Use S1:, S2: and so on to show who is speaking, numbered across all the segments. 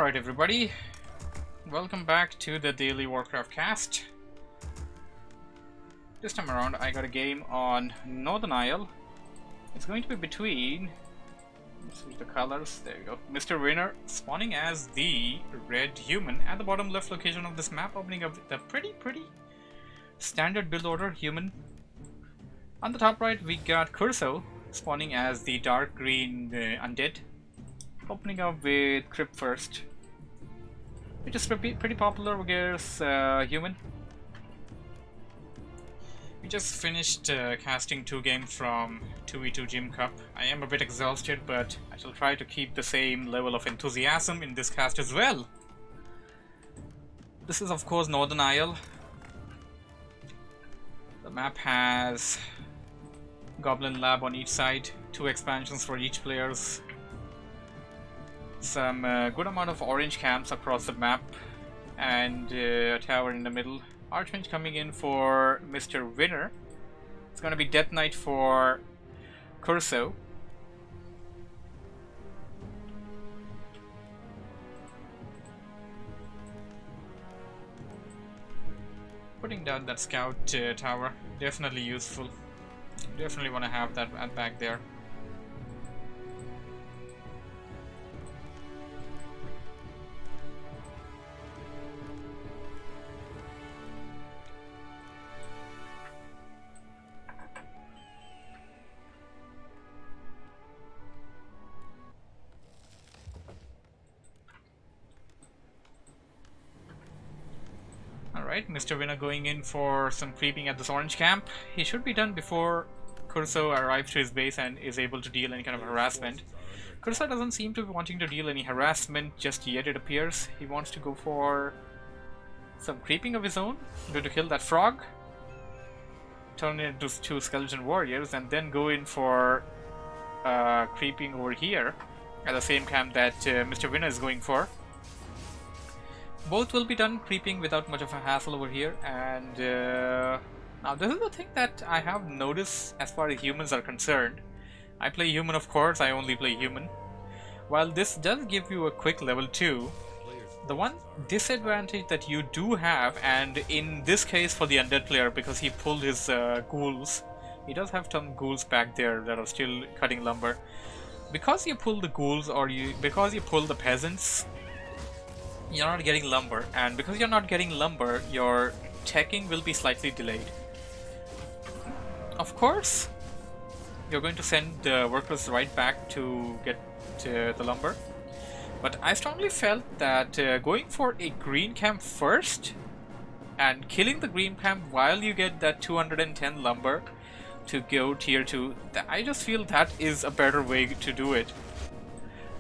S1: Alright everybody, welcome back to the daily WarCraft cast. This time around I got a game on Northern Isle. It's going to be between, let's see the colors, there you go, MisterWinner spawning as the red human at the bottom left location of this map, opening up the pretty standard build order human. On the top right we got KurCo spawning as the dark green Undead, opening up with Crypt first, which is pretty popular against human. We just finished casting 2 games from 2v2 Gym Cup. I am a bit exhausted, but I shall try to keep the same level of enthusiasm in this cast as well. This is of course Northern Isle. The map has Goblin Lab on each side, 2 expansions for each players. Some good amount of orange camps across the map, and a tower in the middle. Archmage coming in for MisterWinner. It's gonna be Death Knight for KurCo. Putting down that scout tower, definitely useful. Definitely want to have that back there. Alright, MisterWinner going in for some creeping at this orange camp. He should be done before KurCo arrives to his base and is able to deal any kind of harassment. KurCo doesn't seem to be wanting to deal any harassment just yet, it appears. He wants to go for some creeping of his own, going to kill that frog, turn it into 2 skeleton warriors, and then go in for creeping over here at the same camp that MisterWinner is going for. Both will be done creeping without much of a hassle over here, and now this is the thing that I have noticed as far as humans are concerned. I play human, of course, I only play human. While this does give you a quick level 2, the one disadvantage that you do have, and in this case for the Undead player because he pulled his ghouls, he does have some ghouls back there that are still cutting lumber. Because you pull the ghouls or because you pull the peasants, you're not getting lumber, and because you're not getting lumber, your teching will be slightly delayed. Of course, you're going to send the workers right back to get the lumber, but I strongly felt that going for a green camp first and killing the green camp while you get that 210 lumber to go tier 2, I just feel that is a better way to do it.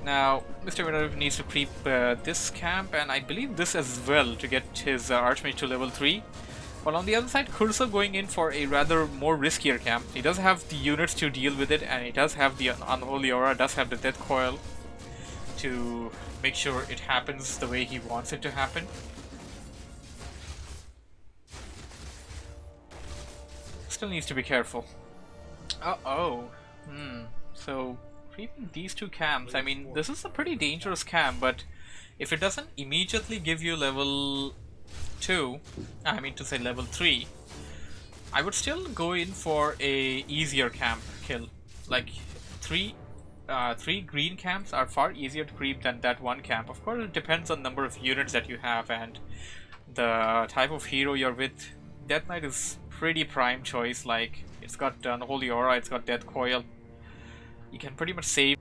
S1: Now, MisterWinner needs to creep this camp, and I believe this as well, to get his Archmage to level 3. While on the other side, KurCo going in for a rather more riskier camp. He does have the units to deal with it, and he does have the Unholy Aura, does have the Death Coil to make sure it happens the way he wants it to happen. Still needs to be careful. So creeping these 2 camps, I mean, this is a pretty dangerous camp, but if it doesn't immediately give you level 2, I mean to say level 3, I would still go in for a easier camp kill. Like 3 green camps are far easier to creep than that 1 camp. Of course, it depends on number of units that you have and the type of hero you're with. Death Knight is pretty prime choice, like it's got Unholy Aura, it's got Death Coil. You can pretty much save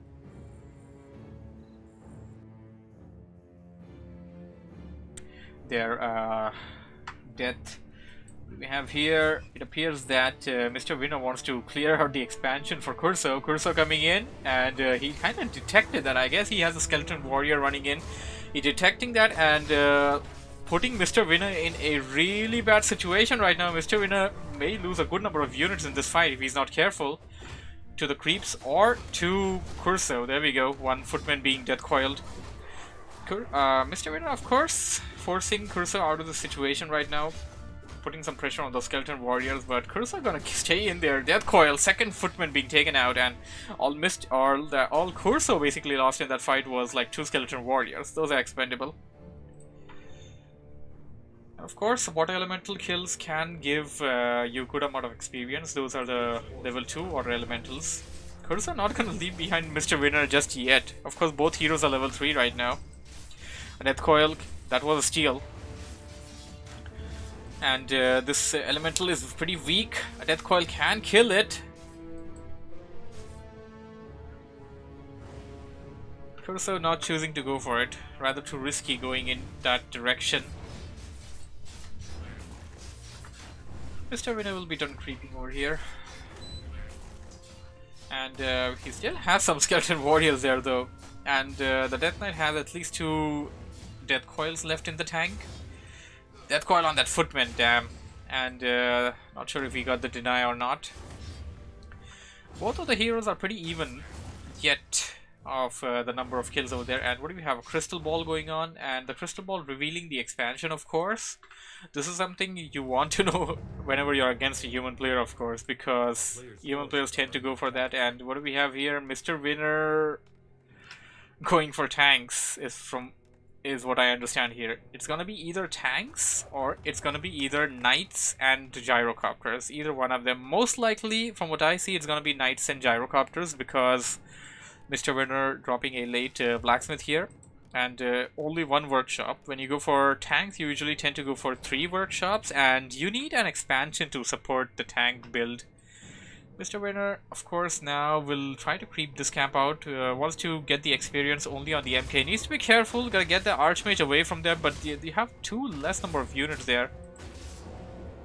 S1: their death. We have here, it appears that MisterWinner wants to clear out the expansion for KurCo. KurCo coming in, and he kind of detected that. I guess he has a skeleton warrior running in. He detecting that and putting MisterWinner in a really bad situation right now. MisterWinner may lose a good number of units in this fight if he's not careful. To the creeps or to KurCo. There we go, 1 footman being death coiled. MisterWinner, of course, forcing KurCo out of the situation right now. putting some pressure on those skeleton warriors, but KurCo gonna stay in there. Death Coil, second footman being taken out, and all KurCo basically lost in that fight was like 2 skeleton warriors. Those are expendable. Of course, water elemental kills can give you good amount of experience. Those are the level 2 water elementals. KurCo not gonna leave behind MrStormyZ just yet. Of course, both heroes are level 3 right now. A Death Coil, that was a steal. And this elemental is pretty weak. A Death Coil can kill it. KurCo not choosing to go for it. Rather too risky going in that direction. MrStormyZ will be done creeping over here. And he still has some skeleton warriors there though. And the Death Knight has at least 2 Death Coils left in the tank. Death Coil on that footman, damn. And not sure if he got the deny or not. Both of the heroes are pretty even yet of the number of kills over there. And what do we have? A crystal ball going on, and the crystal ball revealing the expansion, of course. This is something you want to know whenever you're against a human player, of course, because human players tend to go for that. And what do we have here? MisterWinner going for tanks is what I understand here. It's gonna be either tanks or it's gonna be either knights and gyrocopters. Either one of them. Most likely, from what I see, it's gonna be knights and gyrocopters because MrStormyZ dropping a late blacksmith here. And only 1 workshop. When you go for tanks, you usually tend to go for 3 workshops, and you need an expansion to support the tank build. MrStormyZ, of course, now will try to creep this camp out. Wants to get the experience only on the MK. Needs to be careful, gotta get the Archmage away from there, but you have 2 less number of units there.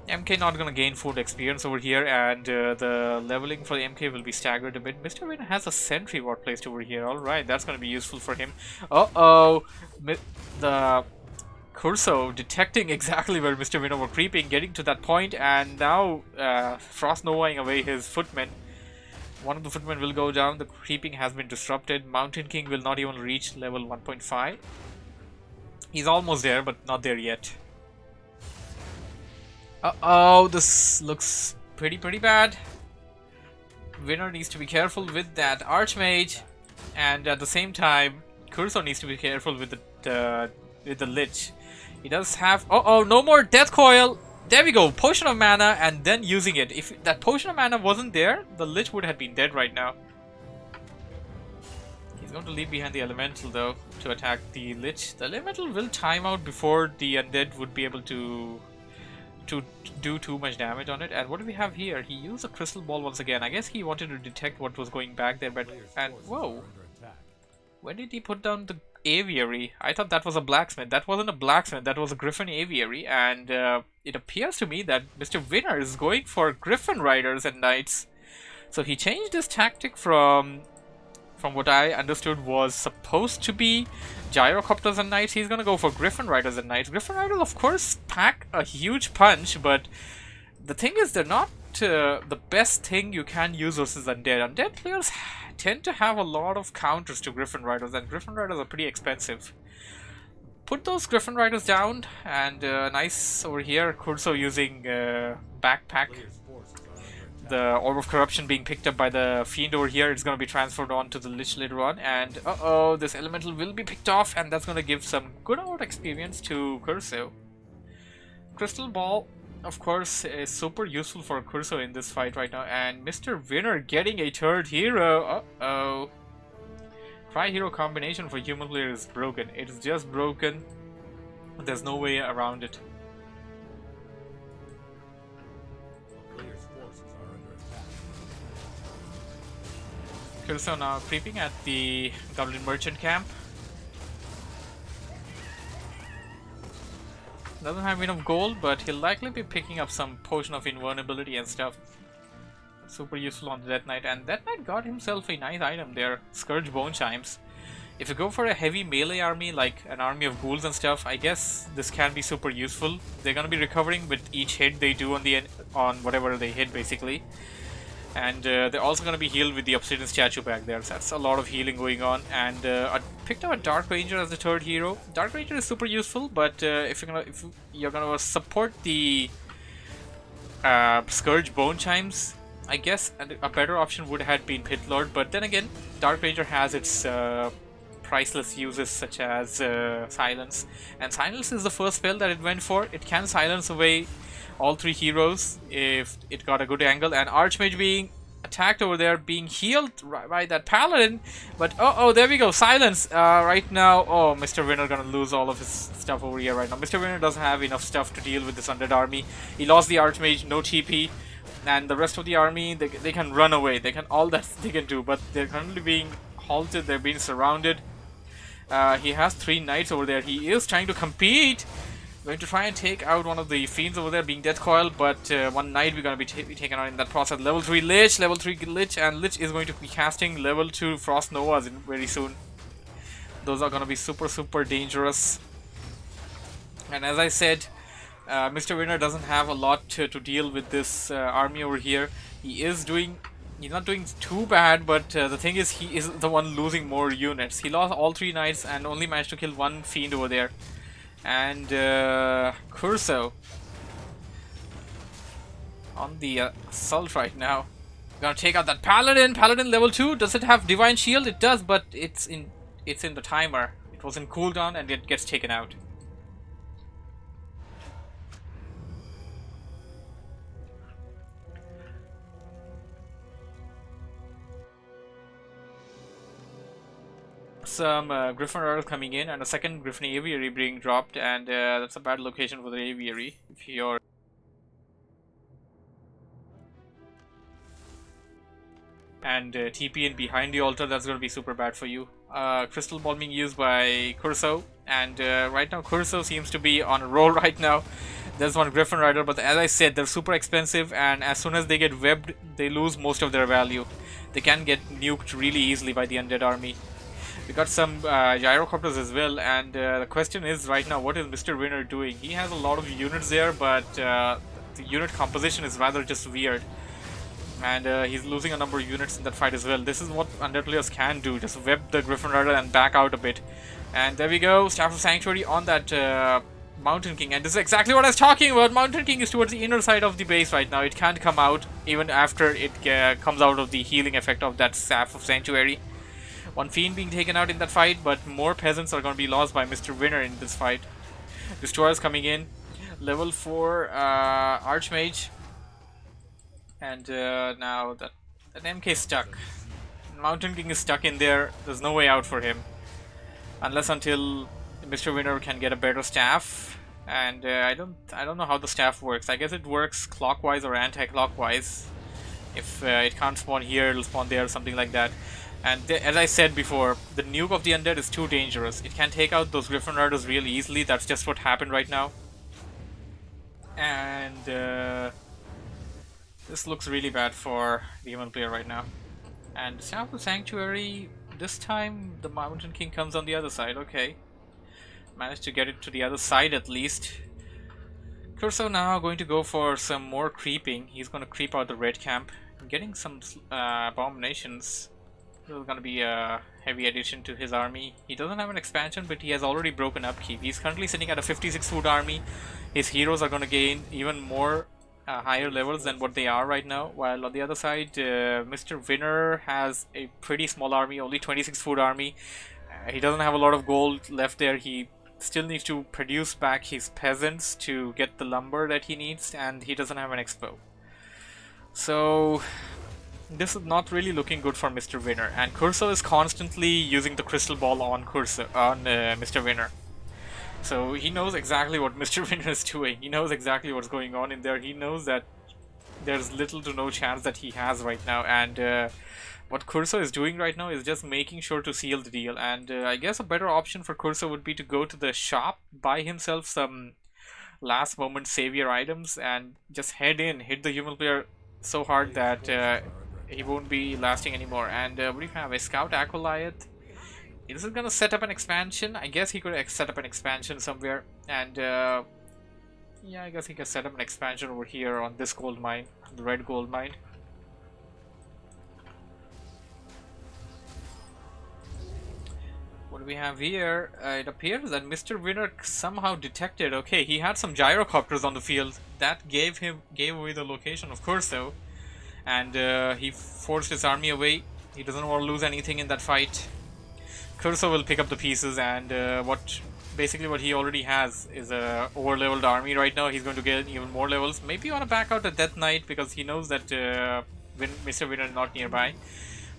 S1: MK not gonna gain full experience over here, and the leveling for the MK will be staggered a bit. MrStormyZ has a sentry ward placed over here. Alright, that's gonna be useful for him. Uh-oh! The KurCo detecting exactly where MrStormyZ were creeping, getting to that point, and now Frost Novaing away his footmen. One of the footmen will go down. The creeping has been disrupted. Mountain King will not even reach level 1.5. He's almost there, but not there yet. Uh-oh, this looks pretty bad. Winner needs to be careful with that Archmage, and at the same time, KurCo needs to be careful with the Lich. He does have... Uh-oh, no more Death Coil! There we go, Potion of Mana, and then using it. If that Potion of Mana wasn't there, the Lich would have been dead right now. He's going to leave behind the Elemental though, to attack the Lich. The Elemental will time out before the Undead would be able to do too much damage on it. And what do we have here? He used a crystal ball once again. I guess he wanted to detect what was going back there, but... And whoa! When did he put down the aviary? I thought that was a blacksmith. That wasn't a blacksmith, that was a griffin aviary. And it appears to me that MrStormyZ is going for griffin riders and knights. So he changed his tactic from what I understood was supposed to be gyrocopters and knights. He's gonna go for griffin riders and knights. Griffin riders, of course, pack a huge punch, but the thing is, they're not the best thing you can use versus undead. Undead players tend to have a lot of counters to griffin riders, and griffin riders are pretty expensive. Put those griffin riders down, and nice over here. KurCo using backpack. The Orb of Corruption being picked up by the Fiend over here. It's going to be transferred on to the Lich later on. And uh-oh, this Elemental will be picked off, and that's going to give some good amount of experience to KurCo. Crystal Ball, of course, is super useful for KurCo in this fight right now. And MrStormyZ getting a 3rd hero. Uh-oh. Tri-hero combination for human player is broken. It is just broken. There's no way around it. KurCo now creeping at the Goblin Merchant camp. Doesn't have enough gold, but he'll likely be picking up some Potion of Invulnerability and stuff. Super useful on the Death Knight, and Death Knight got himself a nice item there, Scourge Bone Chimes. If you go for a heavy melee army, like an army of ghouls and stuff, I guess this can be super useful. They're gonna be recovering with each hit they do on whatever they hit, basically. And they're also going to be healed with the Obsidian Statue back there. So that's a lot of healing going on. And I picked up a Dark Ranger as the 3rd hero. Dark Ranger is super useful, but if you're gonna support the Scourge Bone Chimes. I guess a better option would have been Pit Lord, but then again, Dark Ranger has its priceless uses such as Silence, and Silence is the first spell that it went for. It can silence away all three heroes if it got a good angle, and Archmage being attacked over there, being healed by that Paladin, but oh, there we go, Silence right now. Oh, MrWinner gonna lose all of his stuff over here right now. MrWinner doesn't have enough stuff to deal with this Undead army. He lost the Archmage, no TP, and the rest of the army, they can run away, they can all that they can do, but they're currently being halted, they're being surrounded. He has 3 knights over there. He is trying to compete, going to try and take out one of the fiends over there, being Death Coil, but one knight we're going to be taken out in that process. Level 3 Lich, and Lich is going to be casting level 2 Frost Novas very soon. Those are going to be super dangerous. And as I said, MrWinner doesn't have a lot to deal with this army over here. He's not doing too bad, but the thing is, he is the one losing more units. He lost all 3 knights and only managed to kill 1 fiend over there. And KurCo on the assault right now. Gonna take out that Paladin. Paladin level 2. Does it have Divine Shield? It does, but it's in the timer. It was in cooldown and it gets taken out. Some Griffin Riders coming in and a second Griffin Aviary being dropped, and that's a bad location for the Aviary if you're and TP in behind the altar. That's going to be super bad for you. Crystal Ball being used by KurCo, and right now KurCo seems to be on a roll right now. There's one Griffin Rider, but as I said, they're super expensive, and as soon as they get webbed, they lose most of their value. They can get nuked really easily by the Undead army. We got some gyrocopters as well, and the question is right now, what is MrWinner doing? He has a lot of units there, but the unit composition is rather just weird. And he's losing a number of units in that fight as well. This is what Undead players can do, just web the Griffin Rider and back out a bit. And there we go, Staff of Sanctuary on that Mountain King, and this is exactly what I was talking about. Mountain King is towards the inner side of the base right now. It can't come out even after it comes out of the healing effect of that Staff of Sanctuary. One fiend being taken out in that fight, but more peasants are going to be lost by MrWinner in this fight. Destroyers coming in. Level 4 Archmage. And now that MK is stuck. Mountain King is stuck in there. There's no way out for him. Unless until MrWinner can get a better staff. And I don't know how the staff works. I guess it works clockwise or anti-clockwise. If it can't spawn here, it'll spawn there, something like that. And as I said before, the nuke of the Undead is too dangerous. It can take out those Griffin Riders really easily. That's just what happened right now. And this looks really bad for the human player right now. And Staff of Sanctuary, this time the Mountain King comes on the other side. Okay. Managed to get it to the other side at least. KurCo now going to go for some more creeping. He's going to creep out the red camp. Getting some abominations. This is going to be a heavy addition to his army. He doesn't have an expansion, but he has already broken upkeep. He's currently sitting at a 56 foot army. His heroes are going to gain even more higher levels than what they are right now. While on the other side, MrWinner has a pretty small army, only 26 foot army. He doesn't have a lot of gold left there. He still needs to produce back his peasants to get the lumber that he needs, and he doesn't have an expo. So this is not really looking good for MrWinner, and KurCo is constantly using the crystal ball on MrWinner. So he knows exactly what MrWinner is doing. He knows exactly what's going on in there. He knows that there's little to no chance that he has right now, and what KurCo is doing right now is just making sure to seal the deal. And I guess a better option for KurCo would be to go to the shop, buy himself some last moment savior items, and just head in, hit the human player so hard that he won't be lasting anymore. And what do you have? A Scout Acolyte. Is it gonna set up an expansion? I guess he could set up an expansion somewhere. And yeah, I guess he can set up an expansion over here on this gold mine, the red gold mine. What do we have here? It appears that MrWinner somehow detected. Okay, he had some gyrocopters on the field. that gave away the location of KurCo, and he forced his army away. He doesn't want to lose anything in that fight. KurCo will pick up the pieces, and basically what he already has is a over-leveled army right now. He's going to get even more levels. Maybe you want to back out at Death Knight because he knows that MisterWinner is not nearby.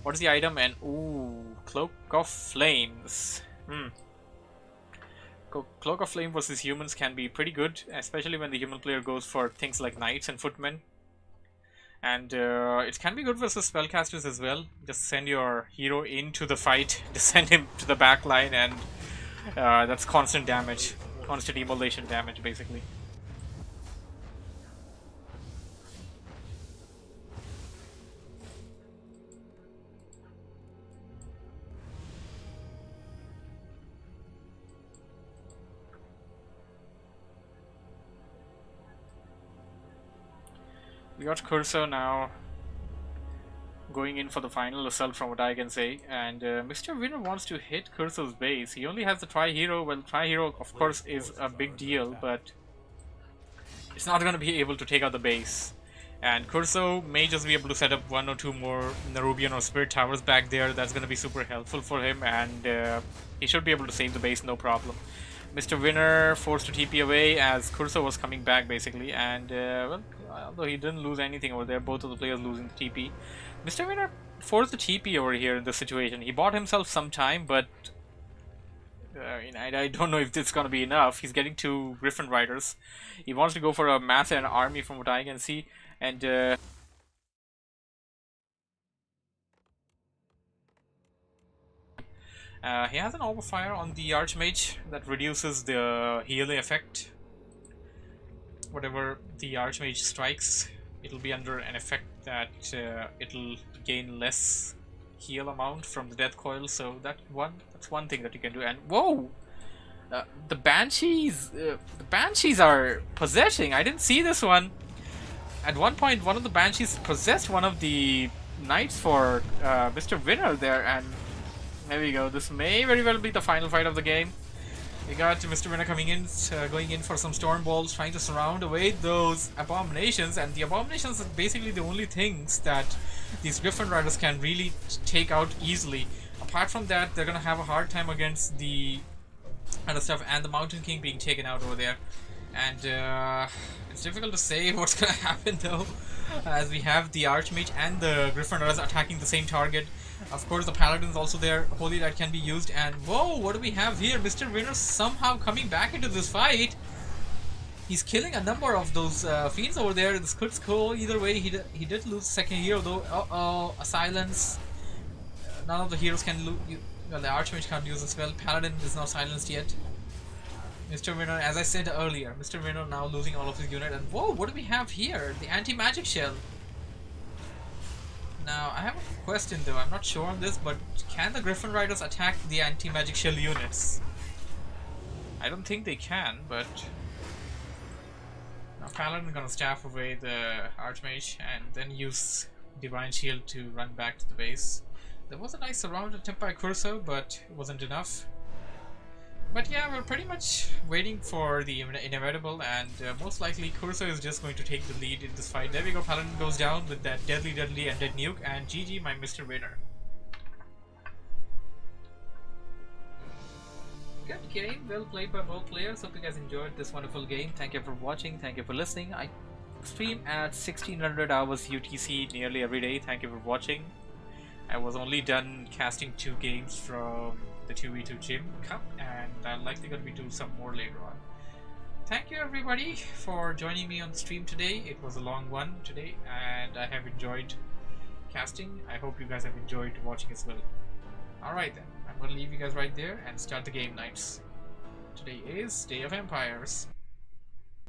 S1: What is the item? And ooh, Cloak of Flames. Cloak of Flame versus humans can be pretty good, especially when the human player goes for things like knights and footmen. And it can be good versus spellcasters as well. Just send your hero into the fight, just send him to the back line, and that's constant damage, constant immolation damage basically. We got KurCo now going in for the final assault from what I can say, and MrWinner wants to hit KurCo's base. He only has the Tri-Hero. Well, Tri-Hero of course is a big deal, but it's not going to be able to take out the base. And KurCo may just be able to set up 1 or 2 more Nerubian or Spirit Towers back there. That's going to be super helpful for him, and he should be able to save the base no problem. MrWinner forced to TP away as KurCo was coming back basically, and well, although he didn't lose anything over there, both of the players losing the TP. MrWinner forced the TP over here in this situation. He bought himself some time, but I don't know if it's going to be enough. He's getting 2 Griffin Riders. He wants to go for a mass and army from what I can see, and he has an Overfire on the Archmage that reduces the healing effect. Whatever the Archmage strikes, it'll be under an effect that it'll gain less heal amount from the Death Coil. So that's one thing that you can do. And whoa, the Banshees are possessing. I didn't see this one. At one point, one of the Banshees possessed one of the knights for MrWinner there, and there we go. This may very well be the final fight of the game. We got MrWinner coming in, going in for some Storm Balls, trying to surround away those Abominations, and the Abominations are basically the only things that these Griffin Riders can really take out easily. Apart from that, they're gonna have a hard time against the other stuff, and the Mountain King being taken out over there. And it's difficult to say what's gonna happen though, as we have the Archmage and the Griffin Riders attacking the same target. Of course, the Paladin's also there. Holy Light can be used, and whoa, what do we have here? MrWinner somehow coming back into this fight. He's killing a number of those fiends over there. This could go either way. He did lose second hero though. Uh-oh, a silence. None of the heroes can lose. Well, the Archmage can't use a spell. Paladin is not silenced yet. MrWinner, as I said earlier, MrWinner now losing all of his unit. And whoa, what do we have here? The anti-magic shell. Now, I have a question though, I'm not sure on this, but can the Griffin Riders attack the anti-magic shell units? I don't think they can, but now Paladin gonna staff away the Archmage and then use Divine Shield to run back to the base. There was a nice surround attempt by KurCo, but it wasn't enough. But yeah, we're pretty much waiting for the inevitable, and most likely KurCo is just going to take the lead in this fight. There we go, Paladin goes down with that deadly Undead nuke, and GG, my MrWinner. Good game, well played by both players. Hope you guys enjoyed this wonderful game. Thank you for watching, thank you for listening. I stream at 1600 hours UTC nearly every day. Thank you for watching. I was only done casting 2 games from the 2v2 Gym Cup, and I'm likely going to be doing some more later on. Thank you everybody for joining me on the stream today. It was a long one today, and I have enjoyed casting. I hope you guys have enjoyed watching as well. Alright then, I'm going to leave you guys right there and start the game nights. Today is Day of Empires.